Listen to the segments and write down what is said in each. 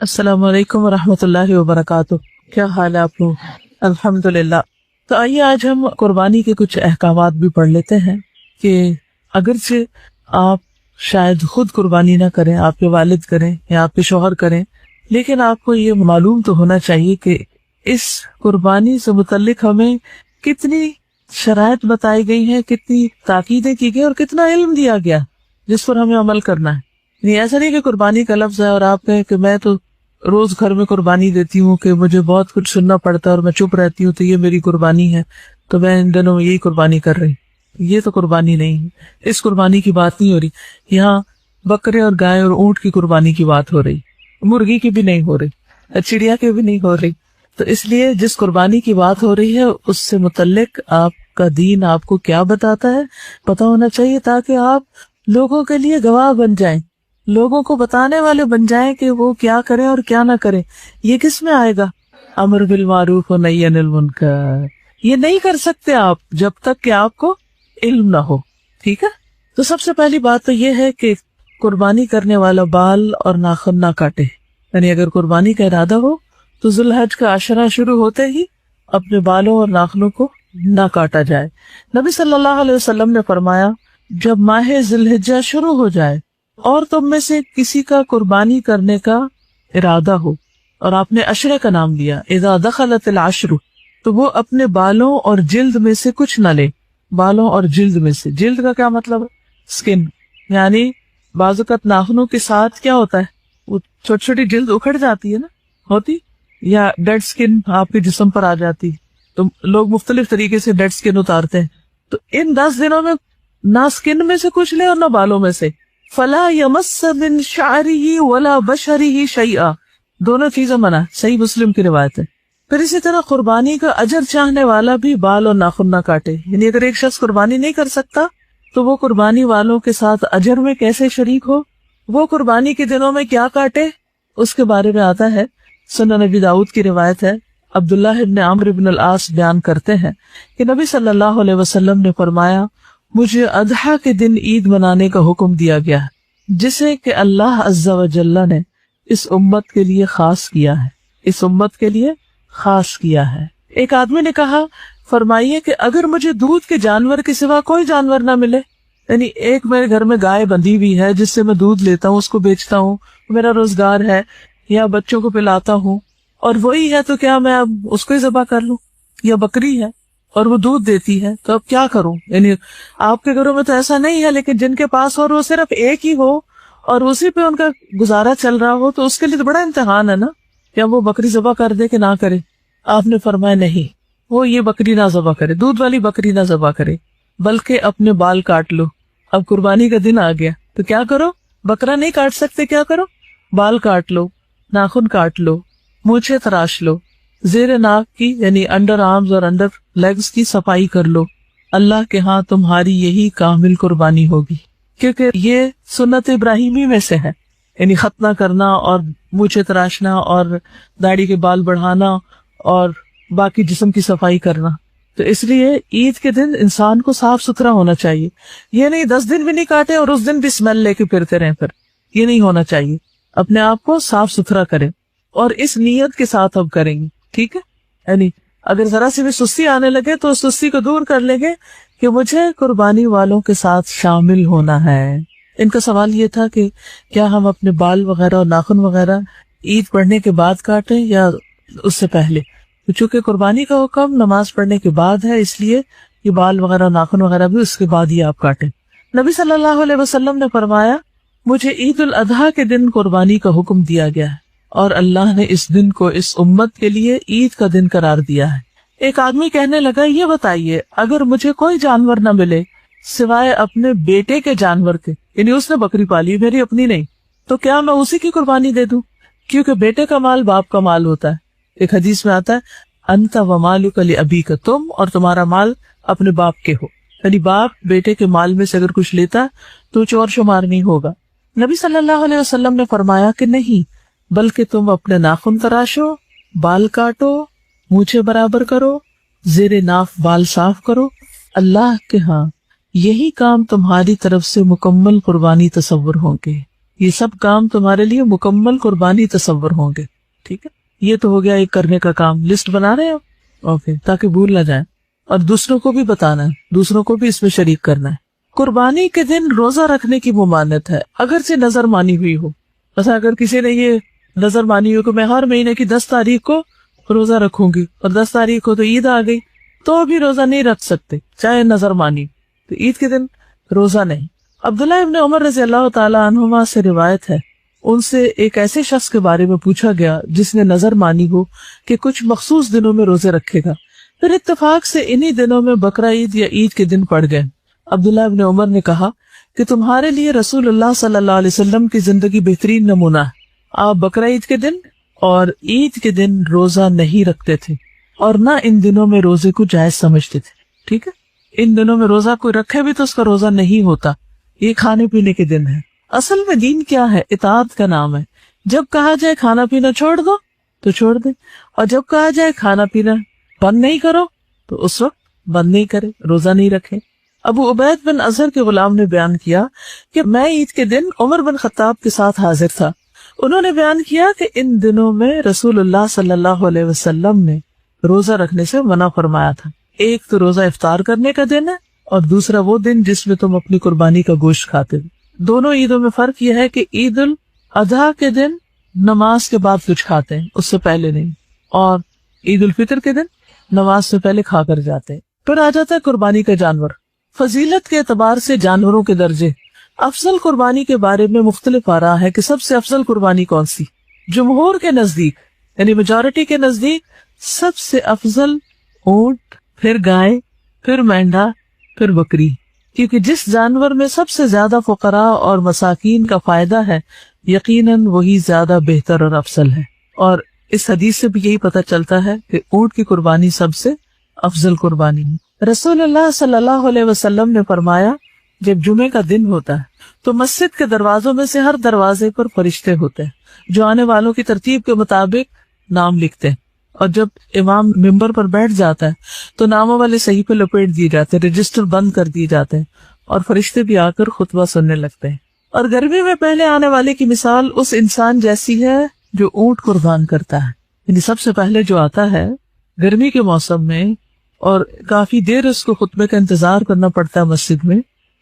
السلام علیکم ورحمۃ اللہ وبرکاتہ. کیا حال ہے آپ لوگ؟ الحمدللہ. تو آئیے آج ہم قربانی کے کچھ احکامات بھی پڑھ لیتے ہیں کہ اگرچہ آپ شاید خود قربانی نہ کریں، آپ کے والد کریں یا آپ کے شوہر کریں، لیکن آپ کو یہ معلوم تو ہونا چاہیے کہ اس قربانی سے متعلق ہمیں کتنی شرائط بتائی گئی ہیں، کتنی تاکیدیں کی گئی اور کتنا علم دیا گیا جس پر ہمیں عمل کرنا ہے. ایسا نہیں کہ قربانی کا لفظ ہے اور آپ کہیں کہ میں تو روز گھر میں قربانی دیتی ہوں کہ مجھے بہت کچھ سننا پڑتا ہے اور میں چپ رہتی ہوں تو یہ میری قربانی ہے، تو میں ان دنوں میں یہی قربانی کر رہی. یہ تو قربانی نہیں ہے، اس قربانی کی بات نہیں ہو رہی. یہاں بکرے اور گائے اور اونٹ کی قربانی کی بات ہو رہی، مرغی کی بھی نہیں ہو رہی، چڑیا کی بھی نہیں ہو رہی. تو اس لیے جس قربانی کی بات ہو رہی ہے اس سے متعلق آپ کا دین آپ کو کیا بتاتا ہے پتہ ہونا چاہیے، تاکہ آپ لوگوں کے لیے گواہ بن جائیں، لوگوں کو بتانے والے بن جائیں کہ وہ کیا کریں اور کیا نہ کریں. یہ کس میں آئے گا؟ امر بالمعروف و نہی عن المنکر. یہ نہیں کر سکتے آپ جب تک کہ آپ کو علم نہ ہو. ٹھیک ہے؟ تو سب سے پہلی بات تو یہ ہے کہ قربانی کرنے والا بال اور ناخن نہ کاٹے. یعنی اگر قربانی کا ارادہ ہو تو ذی الحج کا عشرہ شروع ہوتے ہی اپنے بالوں اور ناخنوں کو نہ کاٹا جائے. نبی صلی اللہ علیہ وسلم نے فرمایا جب ماہ ذی الحجہ شروع ہو جائے اور تم میں سے کسی کا قربانی کرنے کا ارادہ ہو، اور آپ نے عشرے کا نام لیا، اذا دخلت العشر، تو وہ اپنے بالوں اور جلد میں سے کچھ نہ لے. بالوں اور جلد میں سے، جلد کا کیا مطلب ہے؟ سکن. یعنی بعض اوقات ناخنوں کے ساتھ کیا ہوتا ہے، وہ چھوٹی چھوٹی جلد اکھڑ جاتی ہے نا، ہوتی، یا ڈیڈ سکن آپ کے جسم پر آ جاتی، تو لوگ مختلف طریقے سے ڈیڈ سکن اتارتے ہیں. تو ان 10 دنوں میں نہ سکن میں سے کچھ لے اور نہ بالوں میں سے. فلا یمس من شعرہ ولا بشرہ شیئا، دونوں چیزیں منع. صحیح مسلم کی روایت ہے. پھر اسی طرح قربانی کا اجر چاہنے والا بھی بال اور ناخن نہ کاٹے. یعنی اگر ایک شخص قربانی نہیں کر سکتا تو وہ قربانی والوں کے ساتھ اجر میں کیسے شریک ہو؟ وہ قربانی کے دنوں میں کیا کاٹے اس کے بارے میں آتا ہے. سنن نبی داؤد کی روایت ہے، عبداللہ ابن عمرو ابن العاص بیان کرتے ہیں کہ نبی صلی اللہ علیہ وسلم نے فرمایا مجھے اضحیٰ کے دن عید منانے کا حکم دیا گیا ہے، جسے کہ اللہ عز و جل نے اس امت کے لیے خاص کیا ہے، اس امت کے لیے خاص کیا ہے. ایک آدمی نے کہا فرمائیے کہ اگر مجھے دودھ کے جانور کے سوا کوئی جانور نہ ملے، یعنی ایک میرے گھر میں گائے بندھی ہوئی ہے جس سے میں دودھ لیتا ہوں، اس کو بیچتا ہوں، میرا روزگار ہے، یا بچوں کو پلاتا ہوں، اور وہی ہے تو کیا میں اب اس کو ہی ذبح کر لوں؟ یا بکری ہے اور وہ دودھ دیتی ہے تو اب کیا کروں؟ یعنی آپ کے گھروں میں تو ایسا نہیں ہے، لیکن جن کے پاس اور وہ صرف ایک ہی ہو اور اسی پہ ان کا گزارا چل رہا ہو تو اس کے لیے تو بڑا امتحان ہے نا، کیا وہ بکری ذبح کر دے کہ نہ کرے؟ آپ نے فرمایا نہیں، وہ یہ بکری نہ ذبح کرے، دودھ والی بکری نہ ذبح کرے، بلکہ اپنے بال کاٹ لو. اب قربانی کا دن آ گیا تو کیا کرو؟ بکرا نہیں کاٹ سکتے، کیا کرو؟ بال کاٹ لو، ناخن کاٹ لو، مونچھیں تراش لو، زیر ناک کی یعنی انڈر آرمز اور انڈر لیگز کی صفائی کر لو. اللہ کے ہاں تمہاری یہی کامل قربانی ہوگی، کیونکہ یہ سنت ابراہیمی میں سے ہے، یعنی ختنہ کرنا اور مونچھیں تراشنا اور داڑھی کے بال بڑھانا اور باقی جسم کی صفائی کرنا. تو اس لیے عید کے دن انسان کو صاف ستھرا ہونا چاہیے. یہ نہیں 10 دن بھی نہیں کاٹے اور اس دن بھی اسمیل لے کے پھرتے رہیں، پھر یہ نہیں ہونا چاہیے. اپنے آپ کو صاف ستھرا کریں اور اس نیت کے ساتھ اب کریں گے. ٹھیک ہے؟ یعنی اگر ذرا سی بھی سستی آنے لگے تو اس سستی کو دور کر لیں گے کہ مجھے قربانی والوں کے ساتھ شامل ہونا ہے. ان کا سوال یہ تھا کہ کیا ہم اپنے بال وغیرہ اور ناخن وغیرہ عید پڑھنے کے بعد کاٹیں یا اس سے پہلے؟ چونکہ قربانی کا حکم نماز پڑھنے کے بعد ہے، اس لیے یہ بال وغیرہ ناخن وغیرہ بھی اس کے بعد ہی آپ کاٹیں. نبی صلی اللہ علیہ وسلم نے فرمایا مجھے عید الاضحیٰ کے دن قربانی کا حکم دیا گیا ہے اور اللہ نے اس دن کو اس امت کے لیے عید کا دن قرار دیا ہے. ایک آدمی کہنے لگا یہ بتائیے اگر مجھے کوئی جانور نہ ملے سوائے اپنے بیٹے کے جانور کے، یعنی اس نے بکری پالی میری اپنی نہیں، تو کیا میں اسی کی قربانی دے دوں؟ کیونکہ بیٹے کا مال باپ کا مال ہوتا ہے. ایک حدیث میں آتا ہے انت ومالک لابیک، تم اور تمہارا مال اپنے باپ کے ہو، یعنی باپ بیٹے کے مال میں سے اگر کچھ لیتا تو چور شمار نہیں ہوگا. نبی صلی اللہ علیہ وسلم نے فرمایا کہ نہیں، بلکہ تم اپنے ناخن تراشو، بال کاٹو، مونچھیں برابر کرو، زیر ناف بال صاف کرو. اللہ کے ہاں یہی کام تمہاری طرف سے مکمل قربانی تصور ہوں گے. یہ سب کام تمہارے لیے مکمل قربانی تصور ہوں گے. ٹھیک ہے, یہ تو ہو گیا ایک کرنے کا کام. لسٹ بنا رہے ہیں آپ؟ اوکے, تاکہ بھول نہ جائیں. اور دوسروں کو بھی بتانا ہے, دوسروں کو بھی اس میں شریک کرنا ہے. قربانی کے دن روزہ رکھنے کی ممانعت ہے اگرچہ نظر مانی ہوئی ہو. بس اگر کسی نے یہ نظر مانی ہو کہ میں ہر مہینے کی 10 تاریخ کو روزہ رکھوں گی اور 10 تاریخ کو تو عید آ گئی, تو بھی روزہ نہیں رکھ سکتے چاہے نظر مانی. تو عید کے دن روزہ نہیں. عبداللہ ابن عمر رضی اللہ تعالیٰ عنہما سے روایت ہے, ان سے ایک ایسے شخص کے بارے میں پوچھا گیا جس نے نظر مانی ہو کہ کچھ مخصوص دنوں میں روزے رکھے گا. پھر اتفاق سے انہی دنوں میں بقرہ عید یا عید کے دن پڑ گئے. عبداللہ ابن عمر نے کہا کہ تمہارے لیے رسول اللہ صلی اللہ علیہ وسلم کی زندگی بہترین نمونہ ہے. آپ بقرہ عید کے دن اور عید کے دن روزہ نہیں رکھتے تھے اور نہ ان دنوں میں روزے کو جائز سمجھتے تھے. ٹھیک ہے, ان دنوں میں روزہ کوئی رکھے بھی تو اس کا روزہ نہیں ہوتا. یہ کھانے پینے کے دن ہے. اصل میں دین کیا ہے؟ اطاعت کا نام ہے. جب کہا جائے کھانا پینا چھوڑ دو تو چھوڑ دیں, اور جب کہا جائے کھانا پینا بند نہیں کرو تو اس وقت بند نہیں کرے, روزہ نہیں رکھے. ابو عبید بن اظہر کے غلام نے بیان کیا کہ میں عید کے دن عمر بن خطاب کے ساتھ حاضر تھا. انہوں نے بیان کیا کہ ان دنوں میں رسول اللہ صلی اللہ علیہ وسلم نے روزہ رکھنے سے منع فرمایا تھا. ایک تو روزہ افطار کرنے کا دن ہے اور دوسرا وہ دن جس میں تم اپنی قربانی کا گوشت کھاتے ہو. دونوں عیدوں میں فرق یہ ہے کہ عید الاضحیٰ کے دن نماز کے بعد کچھ کھاتے ہیں, اس سے پہلے نہیں, اور عید الفطر کے دن نماز سے پہلے کھا کر جاتے ہیں. پھر آ جاتا ہے قربانی کا جانور. فضیلت کے اعتبار سے جانوروں کے درجے. افضل قربانی کے بارے میں مختلف آراء ہے کہ سب سے افضل قربانی کون سی. جمہور کے نزدیک یعنی میجورٹی کے نزدیک سب سے افضل اونٹ, پھر گائے, پھر مینڈھا, پھر بکری, کیونکہ جس جانور میں سب سے زیادہ فقراء اور مساکین کا فائدہ ہے یقیناً وہی زیادہ بہتر اور افضل ہے. اور اس حدیث سے بھی یہی پتہ چلتا ہے کہ اونٹ کی قربانی سب سے افضل قربانی ہے. رسول اللہ صلی اللہ علیہ وسلم نے فرمایا جب جمعے کا دن ہوتا ہے تو مسجد کے دروازوں میں سے ہر دروازے پر فرشتے ہوتے ہیں جو آنے والوں کی ترتیب کے مطابق نام لکھتے ہیں, اور جب امام ممبر پر بیٹھ جاتا ہے تو ناموں والے صحیفے لپیٹ دیے جاتے ہیں, رجسٹر بند کر دیے جاتے ہیں, اور فرشتے بھی آ کر خطبہ سننے لگتے ہیں. اور گرمی میں پہلے آنے والے کی مثال اس انسان جیسی ہے جو اونٹ قربان کرتا ہے. یعنی سب سے پہلے جو آتا ہے گرمی کے موسم میں اور کافی دیر اس کو خطبے کا انتظار کرنا پڑتا ہے مسجد میں,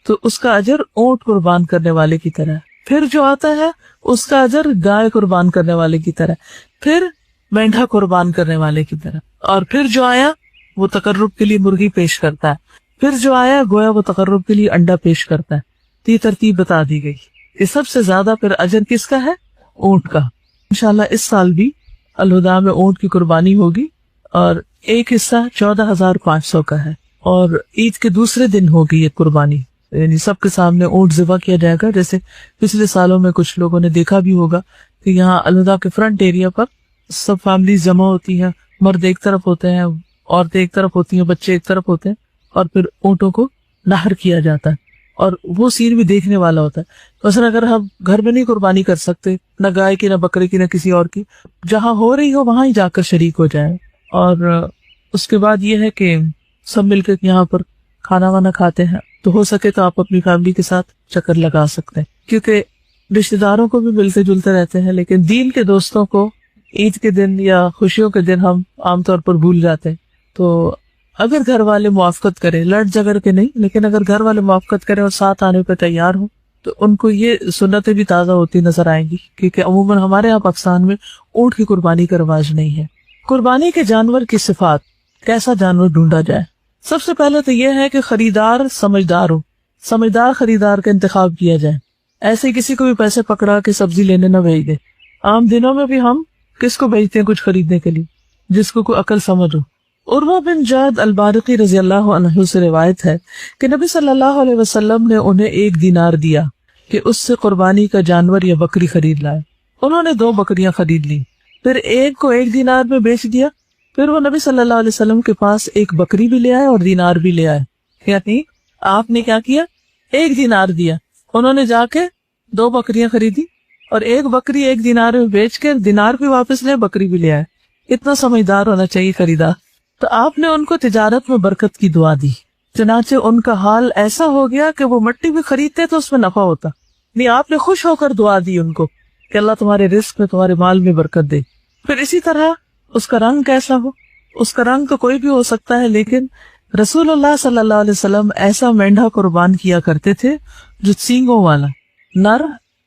تو اس کا اجر اونٹ قربان کرنے والے کی طرح. پھر جو آتا ہے اس کا اجر گائے قربان کرنے والے کی طرح, پھر مینڈھا قربان کرنے والے کی طرح, اور پھر جو آیا وہ تقرب کے لیے مرغی پیش کرتا ہے, پھر جو آیا گویا وہ تقرب کے لیے انڈا پیش کرتا ہے. یہ ترتیب بتا دی گئی. یہ سب سے زیادہ پھر اجر کس کا ہے؟ اونٹ کا. انشاءاللہ اس سال بھی الہدا میں اونٹ کی قربانی ہوگی, اور ایک حصہ 14,500 کا ہے, اور عید کے دوسرے دن ہوگی یہ قربانی. یعنی سب کے سامنے اونٹ ذبح کیا جائے گا, جیسے پچھلے سالوں میں کچھ لوگوں نے دیکھا بھی ہوگا کہ یہاں الہدا کے فرنٹ ایریا پر سب فیملیز جمع ہوتی ہیں, مرد ایک طرف ہوتے ہیں, عورتیں ایک طرف ہوتی ہیں, بچے ایک طرف ہوتے ہیں, اور پھر اونٹوں کو نہر کیا جاتا ہے, اور وہ سین بھی دیکھنے والا ہوتا ہے. مثلا اگر ہم گھر میں نہیں قربانی کر سکتے, نہ گائے کی, نہ بکرے کی, نہ کسی اور کی, جہاں ہو رہی ہو وہاں ہی جا کر شریک ہو جائے. اور اس کے بعد یہ ہے کہ سب مل کے یہاں پر کھانا وانا کھاتے ہیں, تو ہو سکے تو آپ اپنی فیملی کے ساتھ چکر لگا سکتے ہیں, کیونکہ رشتے داروں کو بھی ملتے جلتے رہتے ہیں, لیکن دین کے دوستوں کو عید کے دن یا خوشیوں کے دن ہم عام طور پر بھول جاتے ہیں. تو اگر گھر والے موافقت کریں, لڑ جھگڑ کے نہیں, لیکن اگر گھر والے موافقت کریں اور ساتھ آنے پہ تیار ہوں, تو ان کو یہ سنتیں بھی تازہ ہوتی نظر آئیں گی, کیونکہ عموماً ہمارے یہاں پاکستان میں اونٹ کی قربانی کا رواج نہیں ہے. قربانی کے جانور کی صفات, کیسا جانور ڈھونڈا جائے؟ سب سے پہلے تو یہ ہے کہ خریدار سمجھدار ہو, سمجھدار خریدار کا انتخاب کیا جائے. ایسے کسی کو بھی پیسے پکڑا کے سبزی لینے نہ بھیج دے. عام دنوں میں بھی ہم کس کو بھیجتے ہیں کچھ خریدنے کے لیے؟ جس کو کوئی عقل سمجھ ہو. عروہ بن جاد البارقی رضی اللہ عنہ سے روایت ہے کہ نبی صلی اللہ علیہ وسلم نے انہیں 1 دینار دیا کہ اس سے قربانی کا جانور یا بکری خرید لائے. انہوں نے 2 بکریاں خرید لی, پھر ایک کو 1 دینار میں بیچ دیا. پھر وہ نبی صلی اللہ علیہ وسلم کے پاس 1 بکری بھی لے آئے اور دینار بھی لے آئے. یعنی آپ نے کیا کیا؟ 1 دینار دیا, انہوں نے جا کے 2 بکریاں خریدی, اور 1 بکری 1 دینار میں بیچ کے دینار بھی واپس لے, بکری بھی لے آئے. اتنا سمجھدار ہونا چاہیے خریدار. تو آپ نے ان کو تجارت میں برکت کی دعا دی, چنانچہ ان کا حال ایسا ہو گیا کہ وہ مٹی بھی خریدتے تو اس میں نفع ہوتا, نہیں آپ نے خوش ہو کر دعا دی ان کو کہ اللہ تمہارے رزق میں تمہارے مال میں برکت دے. پھر اسی طرح اس کا رنگ کیسا ہو, اس کا رنگ تو کوئی بھی ہو سکتا ہے, لیکن رسول اللہ صلی اللہ علیہ وسلم ایسا مینڈھا قربان کیا کرتے تھے جو سینگوں والا, نر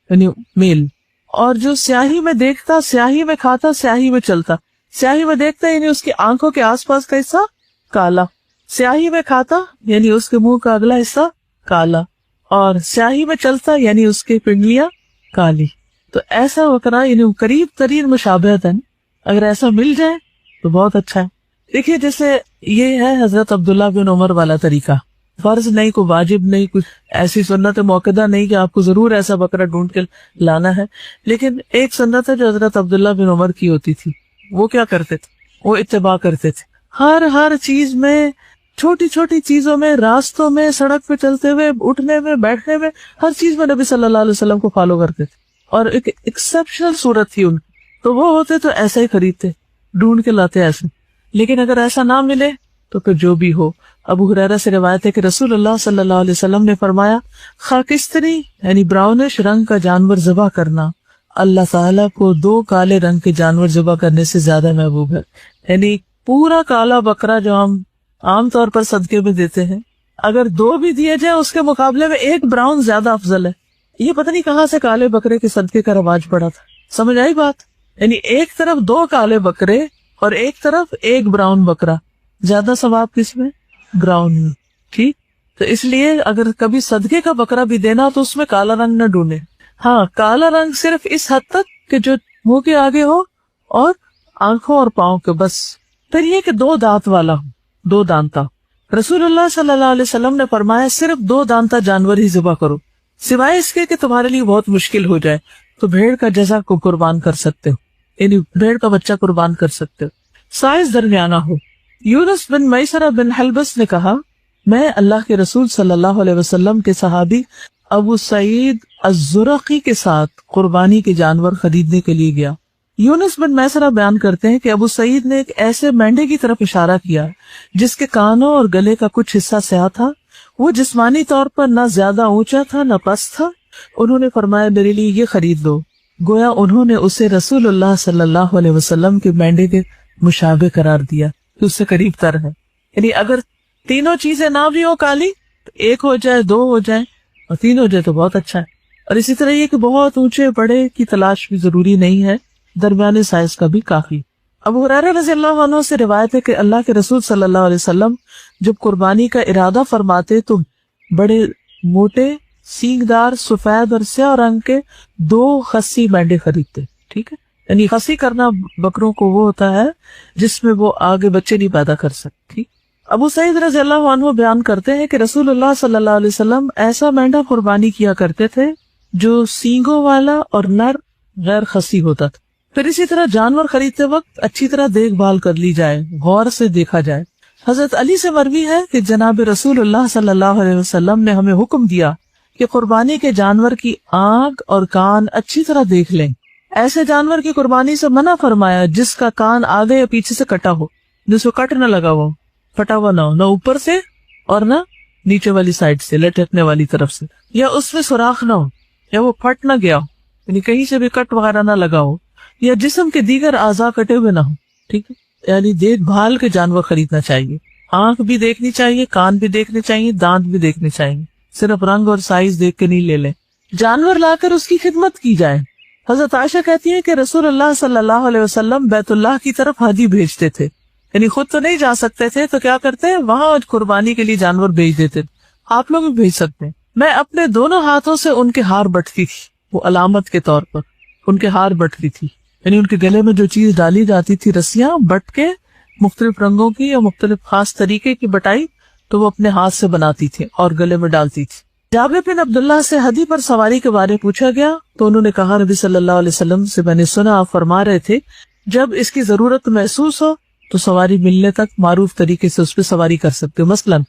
یعنی میل, اور جو سیاہی میں دیکھتا, سیاہی میں کھاتا, سیاہی میں چلتا. سیاہی میں دیکھتا یعنی اس کی آنکھوں کے آس پاس کا حصہ کالا, سیاہی میں کھاتا یعنی اس کے منہ کا اگلا حصہ کالا, اور سیاہی میں چلتا یعنی اس کی پنڈلیاں کالی. تو ایسا بکرا یعنی قریب ترین مشابہت ہے, اگر ایسا مل جائے تو بہت اچھا ہے. دیکھیے جیسے یہ ہے حضرت عبداللہ بن عمر والا طریقہ, فرض نہیں, کوئی واجب نہیں, کچھ ایسی سنت موقع نہیں کہ آپ کو ضرور ایسا بکرا ڈھونڈ کے لانا ہے, لیکن ایک سنت ہے جو حضرت عبداللہ بن عمر کی ہوتی تھی. وہ کیا کرتے تھے, وہ اتباع کرتے تھے ہر چیز میں, چھوٹی چھوٹی چیزوں میں, راستوں میں, سڑک پہ چلتے ہوئے, اٹھنے میں, بیٹھنے میں, ہر چیز میں نبی صلی اللہ علیہ وسلم کو فالو کرتے تھے. اور ایک ایکسپشنل صورت تھی ان, تو وہ ہوتے تو ایسا ہی خریدتے, ڈھونڈ کے لاتے ایسے. لیکن اگر ایسا نہ ملے تو پھر جو بھی ہو. ابو ہریرہ سے روایت ہے کہ رسول اللہ صلی اللہ علیہ وسلم نے فرمایا, خاکستری یعنی براؤنش رنگ کا جانور ذبح کرنا اللہ تعالیٰ کو 2 کالے رنگ کے جانور ذبح کرنے سے زیادہ محبوب ہے. یعنی پورا کالا بکرا جو ہم عام طور پر صدقے میں دیتے ہیں, اگر 2 بھی دیے جائیں اس کے مقابلے میں 1 براؤن زیادہ افضل ہے. یہ پتہ نہیں کہاں سے کالے بکرے کے صدقے کا رواج پڑا تھا, سمجھ آئی بات؟ یعنی ایک طرف 2 کالے بکرے اور ایک طرف 1 براؤن بکرا, زیادہ ثواب کس میں؟ براؤن میں. ٹھیک, تو اس لیے اگر کبھی صدقے کا بکرا بھی دینا تو اس میں کالا رنگ نہ ڈھونڈے. ہاں کالا رنگ صرف اس حد تک کہ جو منہ کے آگے ہو اور آنکھوں اور پاؤں کے, بس. پھر یہ کہ 2 دانت والا ہو, 2 دانتا. رسول اللہ صلی اللہ علیہ وسلم نے فرمایا صرف 2 دانتا جانور ہی ذبح کرو, سوائے اس کے کہ تمہارے لیے بہت مشکل ہو جائے تو بھیڑ کا جزا کو قربان کر سکتے ہو, یعنی بھیڑ کا بچہ قربان کر سکتے ہو, سائز درمیانہ ہو. یونس بن میسرہ بن حلبس نے کہا, میں اللہ کے رسول صلی اللہ علیہ وسلم کے صحابی ابو سعید الزرقی کے ساتھ قربانی کے جانور خریدنے کے لیے گیا. یونس بن میسرہ بیان کرتے ہیں کہ ابو سعید نے ایک ایسے مینڈے کی طرف اشارہ کیا جس کے کانوں اور گلے کا کچھ حصہ سیاہ تھا. وہ جسمانی طور پر نہ زیادہ اونچا تھا نہ پست تھا. انہوں نے فرمایا میرے لیے یہ خرید دو. گویا انہوں نے اسے رسول اللہ صلی اللہ علیہ وسلم کے مینڈے کے مشابہ قرار دیا کہ اس سے قریب تر ہے. یعنی اگر تینوں چیزیں نہ بھی ہو کالی تو 1 ہو جائے, 2 ہو جائے اور 3 ہو جائے تو بہت اچھا ہے. اور اسی طرح یہ کہ بہت اونچے بڑے کی تلاش بھی ضروری نہیں ہے, درمیانے سائز کا بھی کافی. ابو ہریرہ رضی اللہ عنہ سے روایت ہے کہ اللہ کے رسول صلی اللہ علیہ وسلم جب قربانی کا ارادہ فرماتے تو بڑے موٹے سینگ دار سفید اور سیاہ رنگ کے 2 خصی مینڈے خریدتے. ٹھیک ہے, یعنی خصی کرنا بکروں کو وہ ہوتا ہے جس میں وہ آگے بچے نہیں پیدا کر سکتے. ابو سعید رضی اللہ عنہ بیان کرتے ہیں کہ رسول اللہ صلی اللہ علیہ وسلم ایسا مینڈا قربانی کیا کرتے تھے جو سینگوں والا اور نر غیر خصی ہوتا تھا. پھر اسی طرح جانور خریدتے وقت اچھی طرح دیکھ بھال کر لی جائے, غور سے دیکھا جائے. حضرت علی سے مروی ہے کہ جناب رسول اللہ صلی اللہ علیہ وسلم نے ہمیں حکم دیا کہ قربانی کے جانور کی آنکھ اور کان اچھی طرح دیکھ لیں. ایسے جانور کی قربانی سے منع فرمایا جس کا کان آگے یا پیچھے سے کٹا ہو, جس کو کٹ نہ لگا ہو, پھٹا ہوا نہ ہو, نہ اوپر سے اور نہ نیچے والی سائڈ سے لٹکنے والی طرف سے, یا اس میں سوراخ نہ ہو, یا وہ پھٹ نہ گیا ہو, یعنی کہیں سے بھی کٹ وغیرہ نہ لگا ہو, یا جسم کے دیگر اعضاء کٹے ہوئے نہ ہو. ٹھیک ہے, یعنی دیکھ بھال کے جانور خریدنا چاہیے. آنکھ بھی دیکھنی چاہیے, کان بھی دیکھنے چاہیے, دانت بھی دیکھنے چاہیے. صرف رنگ اور سائز دیکھ کے نہیں لے لیں. جانور لا کر اس کی خدمت کی جائے. حضرت عائشہ کہتی ہے کہ رسول اللہ صلی اللہ علیہ وسلم بیت اللہ کی طرف ہدی بھیجتے تھے, یعنی خود تو نہیں جا سکتے تھے تو کیا کرتے, وہاں قربانی کے لیے جانور بھیج دیتے. آپ لوگ بھی بھیج سکتے ہیں. میں اپنے دونوں ہاتھوں سے ان کے ہار بٹتی تھی, وہ علامت کے طور پر ان کے ہار بٹتی تھی, یعنی ان کے گلے میں جو چیز ڈالی جاتی تھی رسیاں بٹ کے مختلف رنگوں کی یا مختلف خاص طریقے کی بٹائی, تو وہ اپنے ہاتھ سے بناتی تھی اور گلے میں ڈالتی تھی. جابر بن عبداللہ سے ہدی پر سواری کے بارے پوچھا گیا تو انہوں نے کہا نبی صلی اللہ علیہ وسلم سے میں نے سنا آپ فرما رہے تھے جب اس کی ضرورت محسوس ہو تو سواری ملنے تک معروف طریقے سے اس پہ سواری کر سکتے ہو. مثلاً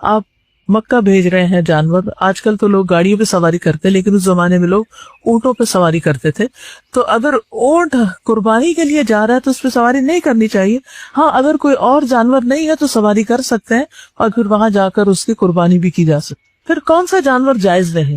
آپ مکہ بھیج رہے ہیں جانور, آج کل تو لوگ گاڑیوں پہ سواری کرتے لیکن اس زمانے میں لوگ اونٹوں پہ سواری کرتے تھے. تو اگر اونٹ قربانی کے لیے جا رہا ہے تو اس پہ سواری نہیں کرنی چاہیے. ہاں اگر کوئی اور جانور نہیں ہے تو سواری کر سکتے ہیں اور پھر وہاں جا کر اس کی قربانی بھی کی جا سکتی. پھر کون سا جانور جائز نہیں,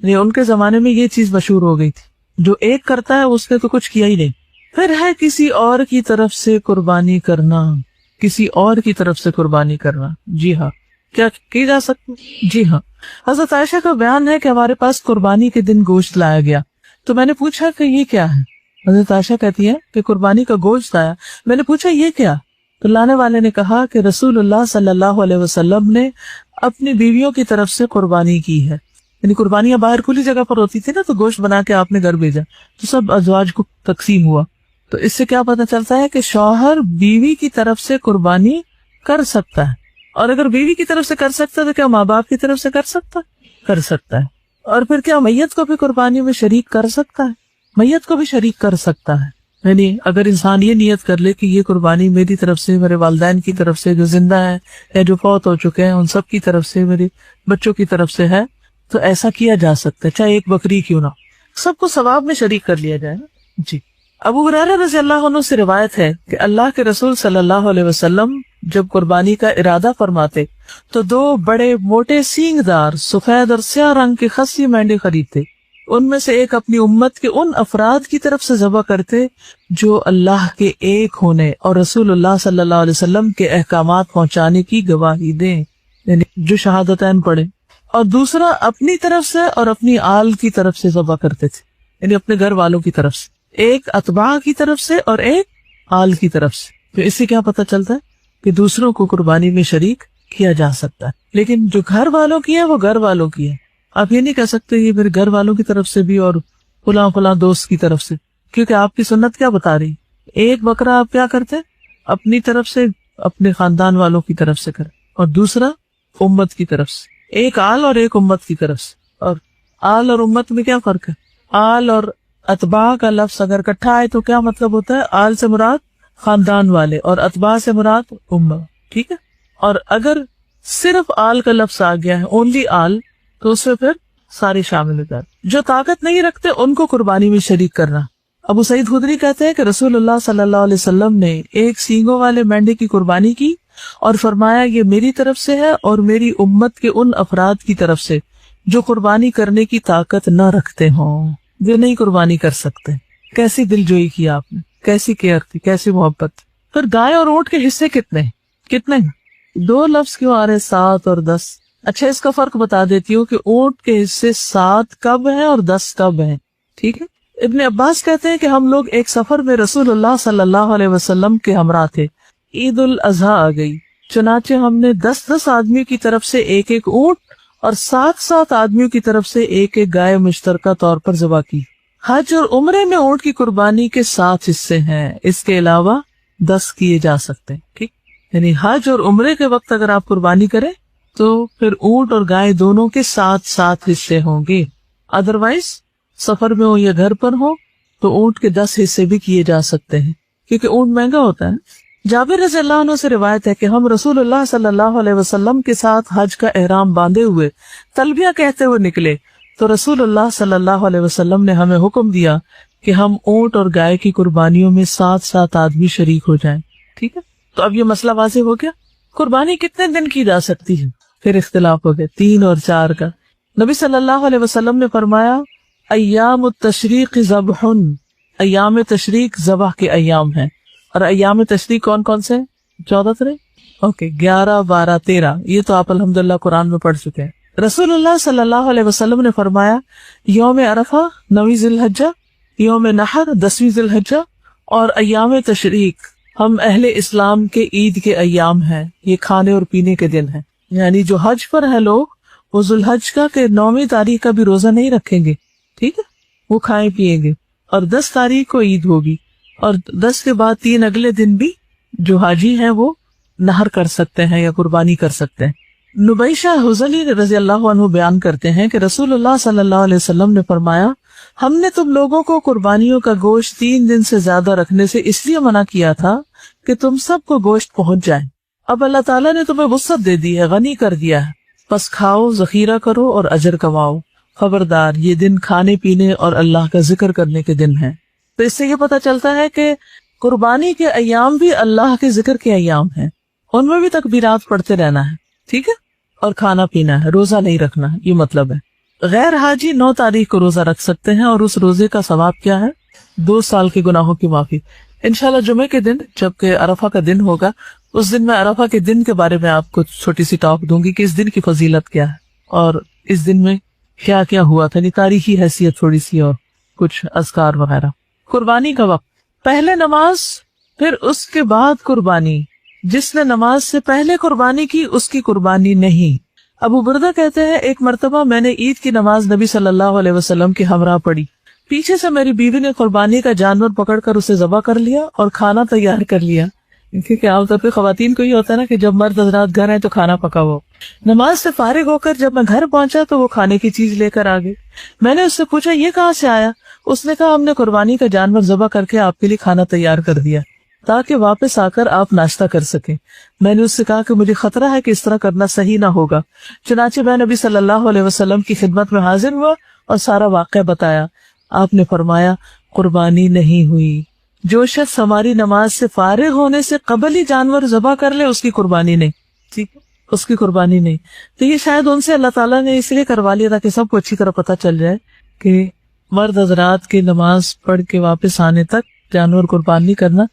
یعنی ان کے زمانے میں یہ چیز مشہور ہو گئی تھی، جو ایک کرتا ہے اس نے تو کچھ کیا ہی نہیں۔ پھر ہے کسی اور کی طرف سے قربانی کرنا، کسی اور کی طرف سے قربانی کرنا، جی ہاں، کیا کی جا سکتی؟ جی ہاں، حضرت عائشہ کا بیان ہے کہ ہمارے پاس قربانی کے دن گوشت لایا گیا، تو میں نے پوچھا کہ یہ کیا ہے؟ حضرت عائشہ کہتی ہے کہ قربانی کا گوشت آیا، میں نے پوچھا یہ کیا؟ تو لانے والے نے کہا کہ رسول اللہ صلی اللہ علیہ وسلم نے اپنی بیویوں کی طرف سے قربانی کی ہے، یعنی قربانیاں باہر کھلی جگہ پر ہوتی تھی نا، تو گوشت بنا کے آپ نے گھر بھیجا تو سب ازواج کو تقسیم ہوا۔ تو اس سے کیا پتہ چلتا ہے کہ شوہر بیوی کی طرف سے قربانی کر سکتا ہے، اور اگر بیوی کی طرف سے کر سکتا ہے تو کیا ماں باپ کی طرف سے کر سکتا ہے، اور پھر کیا میت کو بھی قربانی میں شریک کر سکتا ہے؟ میت کو بھی شریک کر سکتا ہے، یعنی اگر انسان یہ نیت کر لے کہ یہ قربانی میری طرف سے، میرے والدین کی طرف سے جو زندہ ہیں یا جو فوت ہو چکے ہیں ان سب کی طرف سے، میرے بچوں کی طرف سے ہے، تو ایسا کیا جا سکتا ہے، چاہے ایک بکری کیوں نہ، سب کو ثواب میں شریک کر لیا جائے نا۔ جی، ابو ہریرہ رضی اللہ عنہ سے روایت ہے کہ اللہ کے رسول صلی اللہ علیہ وسلم جب قربانی کا ارادہ فرماتے تو 2 بڑے موٹے سینگ دار سفید اور سیاہ رنگ کے خصی مینڈے خریدتے، ان میں سے ایک اپنی امت کے ان افراد کی طرف سے ذبح کرتے جو اللہ کے ایک ہونے اور رسول اللہ صلی اللہ علیہ وسلم کے احکامات پہنچانے کی گواہی دیں، یعنی جو شہادتین پڑھے، اور دوسرا اپنی طرف سے اور اپنی آل کی طرف سے ذبح کرتے تھے، یعنی اپنے گھر والوں کی طرف سے، ایک اتباع کی طرف سے اور ایک آل کی طرف سے۔ تو اس سے کیا پتہ چلتا ہے کہ دوسروں کو قربانی میں شریک کیا جا سکتا ہے، لیکن جو گھر والوں کی ہے وہ گھر والوں کی ہے، آپ یہ نہیں کہہ سکتے یہ میرے گھر والوں کی طرف سے بھی اور فلاں دوست کی طرف سے، کیونکہ آپ کی سنت کیا بتا رہی، ایک بکرا آپ کیا کرتے اپنی طرف سے، اپنے خاندان والوں کی طرف سے کریں، اور دوسرا امت کی طرف سے، ایک آل اور ایک امت کی طرف سے۔ اور آل اور امت میں کیا فرق ہے؟ آل اور اتباع کا لفظ اگر اکٹھا آئے تو کیا مطلب ہوتا ہے؟ آل سے مراد خاندان والے اور اتباع سے مراد امت، ٹھیک ہے؟ اور اگر صرف آل کا لفظ آ گیا ہے، اونلی آل، تو اس میں پھر سارے شامل ہو جاتے۔ جو طاقت نہیں رکھتے ان کو قربانی میں شریک کرنا۔ ابو سعید خدری کہتے ہیں کہ رسول اللہ صلی اللہ علیہ وسلم نے ایک سینگوں والے مینڈے کی قربانی کی اور فرمایا یہ میری طرف سے ہے اور میری امت کے ان افراد کی طرف سے جو قربانی کرنے کی طاقت نہ رکھتے ہوں، جو نہیں قربانی کر سکتے۔ کیسی دل جوئی کی آپ نے، کیسی کیئر تھی، کیسی محبت۔ پھر گائے اور اونٹ کے حصے کتنے ہیں؟ 2 لفظ کیوں آ رہے، 7 اور 10؟ اچھا، اس کا فرق بتا دیتی ہوں کہ اونٹ کے حصے 7 کب ہیں اور 10 کب ہیں، ٹھیک ہے؟ ابن عباس کہتے ہیں کہ ہم لوگ ایک سفر میں رسول اللہ صلی اللہ علیہ وسلم کے ہمراہ تھے، عید الاضحیٰ آ گئی، چنانچہ ہم نے 10 آدمیوں کی طرف سے ایک اونٹ اور 7 آدمیوں کی طرف سے ایک گائے مشترکہ طور پر ذبح کی۔ حج اور عمرے میں اونٹ کی قربانی کے 7 حصے ہیں، اس کے علاوہ 10 کیے جا سکتے ہیں، ٹھیک؟ یعنی حج اور عمرے کے وقت اگر آپ قربانی کریں تو پھر اونٹ اور گائے دونوں کے 7 حصے ہوں گے، ادروائز سفر میں ہو یا گھر پر ہو تو اونٹ کے 10 حصے بھی کیے جا سکتے ہیں، کیونکہ اونٹ مہنگا ہوتا ہے۔ جابر رضی اللہ عنہ سے روایت ہے کہ ہم رسول اللہ صلی اللہ علیہ وسلم کے ساتھ حج کا احرام باندھے ہوئے تلبیہ کہتے ہوئے نکلے تو رسول اللہ صلی اللہ علیہ وسلم نے ہمیں حکم دیا کہ ہم اونٹ اور گائے کی قربانیوں میں 7 آدمی شریک ہو جائیں، ٹھیک ہے؟ تو اب یہ مسئلہ واضح ہو گیا۔ قربانی کتنے دن کی جا سکتی ہے؟ پھر اختلاف ہو گئے 3 اور 4 کا۔ نبی صلی اللہ علیہ وسلم نے فرمایا ایام التشریق ذبح، ایام تشریق ذبح کے ایام ہیں، اور ایام تشریق کون کون سے؟ 14 تھے، اوکے، 11، 12، 13، یہ تو آپ الحمدللہ قرآن میں پڑھ چکے ہیں۔ رسول اللہ صلی اللہ علیہ وسلم نے فرمایا یوم عرفہ 9 ذی الحجہ، یوم نحر 10 ذی الحجہ، اور ایام تشریق ہم اہل اسلام کے عید کے ایام ہیں، یہ کھانے اور پینے کے دن ہیں، یعنی جو حج پر ہیں لوگ وہ ذوالحج کا کہ 9ویں تاریخ کا بھی روزہ نہیں رکھیں گے، ٹھیک ہے، وہ کھائیں پیئیں گے، اور 10 تاریخ کو عید ہوگی، اور 10 کے بعد 3 اگلے دن بھی جو حاجی ہیں وہ نہر کر سکتے ہیں یا قربانی کر سکتے ہیں۔ نبیشہ حزلی رضی اللہ عنہ بیان کرتے ہیں کہ رسول اللہ صلی اللہ علیہ وسلم نے فرمایا ہم نے تم لوگوں کو قربانیوں کا گوشت 3 دن سے زیادہ رکھنے سے اس لیے منع کیا تھا کہ تم سب کو گوشت پہنچ جائے، اب اللہ تعالیٰ نے تمہیں وسعت دے دی ہے، غنی کر دیا ہے، بس کھاؤ، ذخیرہ کرو اور اجر کماؤ، خبردار یہ دن کھانے پینے اور اللہ کا ذکر کرنے کے دن ہیں۔ تو اس سے یہ پتہ چلتا ہے کہ قربانی کے ایام بھی اللہ کے ذکر کے ایام ہیں، ان میں بھی تکبیرات پڑھتے رہنا ہے، ٹھیک ہے، اور کھانا پینا ہے، روزہ نہیں رکھنا ہے، یہ مطلب ہے۔ غیر حاجی 9 تاریخ کو روزہ رکھ سکتے ہیں اور اس روزے کا ثواب کیا ہے؟ 2 سال کے گناہوں کی معافی. انشاءاللہ جمعے کے دن جبکہ عرفہ کا دن ہوگا اس دن میں عرفہ کے دن کے بارے میں آپ کو چھوٹی سی ٹاک دوں گی کہ اس دن کی فضیلت کیا ہے اور اس دن میں کیا کیا ہوا تھا، تاریخی حیثیت تھوڑی سی اور کچھ اذکار وغیرہ. قربانی کا وقت، پہلے نماز پھر اس کے بعد قربانی. جس نے نماز سے پہلے قربانی کی اس کی قربانی نہیں. ابو بردہ کہتے ہیں ایک مرتبہ میں نے عید کی نماز نبی صلی اللہ علیہ وسلم کے ہمراہ پڑھی. پیچھے سے میری بیوی نے قربانی کا جانور پکڑ کر اسے ذبح کر لیا اور کھانا تیار کر لیا، کیونکہ عام طور پہ خواتین کو یہ ہوتا ہے نا کہ جب مرد حضرات گھر آئے تو کھانا پکا ہو. نماز سے فارغ ہو کر جب میں گھر پہنچا تو وہ کھانے کی چیز لے کر آ گئی. میں نے اس سے پوچھا یہ کہاں سے آیا؟ اس نے کہا ہم نے قربانی کا جانور ذبح کر کے آپ کے لیے کھانا تیار کر دیا تاکہ واپس آ کر آپ ناشتہ کر سکیں. میں نے اس سے کہا کہ مجھے خطرہ ہے کہ اس طرح کرنا صحیح نہ ہوگا. چنانچہ میں نبی صلی اللہ علیہ وسلم کی خدمت میں حاضر ہوا اور سارا واقعہ بتایا. آپ نے فرمایا قربانی نہیں ہوئی. جو شخص ہماری نماز سے فارغ ہونے سے قبل ہی جانور ذبح کر لے اس کی قربانی نہیں. ٹھیک ہے، اس کی قربانی نہیں. تو یہ شاید ان سے اللہ تعالیٰ نے اس لیے کروا لیا تاکہ سب کو اچھی طرح پتہ چل جائے کہ مرد حضرات کی نماز پڑھ کے واپس آنے تک جانور قربان نہیں کرنا،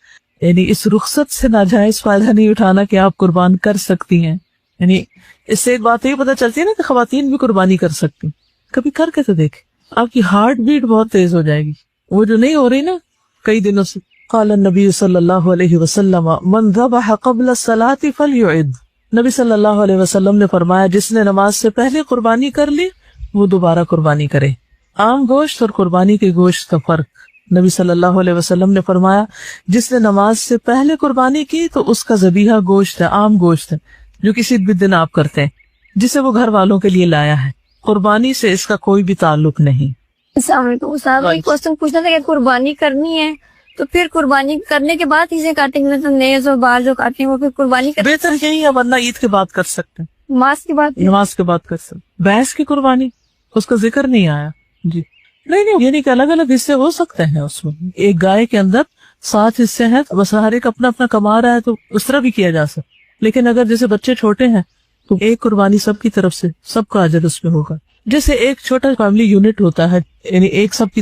یعنی اس رخصت سے ناجائز فائدہ نہیں اٹھانا کہ آپ قربان کر سکتی ہیں. یعنی اس سے ایک بات یہ پتہ چلتی ہے نا کہ خواتین بھی قربانی کر سکتی. کبھی کر کے تو دیکھیں، آپ کی ہارٹ بیٹ بہت تیز ہو جائے گی، وہ جو نہیں ہو رہی نا کئی دنوں سے. قال النبی صلی اللہ علیہ وسلم من ذبح قبل الصلاة فلیعد. نبی صلی اللہ علیہ وسلم نے فرمایا جس نے نماز سے پہلے قربانی کر لی وہ دوبارہ قربانی کرے. عام گوشت اور قربانی کے گوشت کا فرق. نبی صلی اللہ علیہ وسلم نے فرمایا جس نے نماز سے پہلے قربانی کی تو اس کا ذبیحہ گوشت ہے، عام گوشت ہے جو کسی بھی دن آپ کرتے ہیں، جسے وہ گھر والوں کے لیے لایا ہے. قربانی سے اس کا کوئی بھی تعلق نہیں. السلام علیکم صاحب، ایک کوشچن پوچھنا تھا کہ قربانی کرنی ہے تو پھر قربانی کرنے کے بعد چیزیں کاٹیں گے، مطلب نیز اور بال جو کاٹیں ہیں وہ پھر قربانی کریں؟ بہتر یہی ہے، ورنہ عید کے بعد کر سکتے ہیں، نماز کے بعد. نماز کے بعد کر سکتے. بھینس کی قربانی اس کا ذکر نہیں آیا. جی نہیں، یعنی کہ الگ الگ حصے ہو سکتے ہیں اس میں. ایک گائے کے اندر 7 حصے ہیں، بس ہر ایک اپنا اپنا کما رہا ہے تو اس طرح بھی کیا جا سکتا. لیکن اگر جیسے بچے چھوٹے ہیں تو ایک قربانی سب کی طرف سے، سب کا اجر اس میں ہوگا. جیسے ایک چھوٹا فیملی یونٹ ہوتا ہے، یعنی ایک سب کی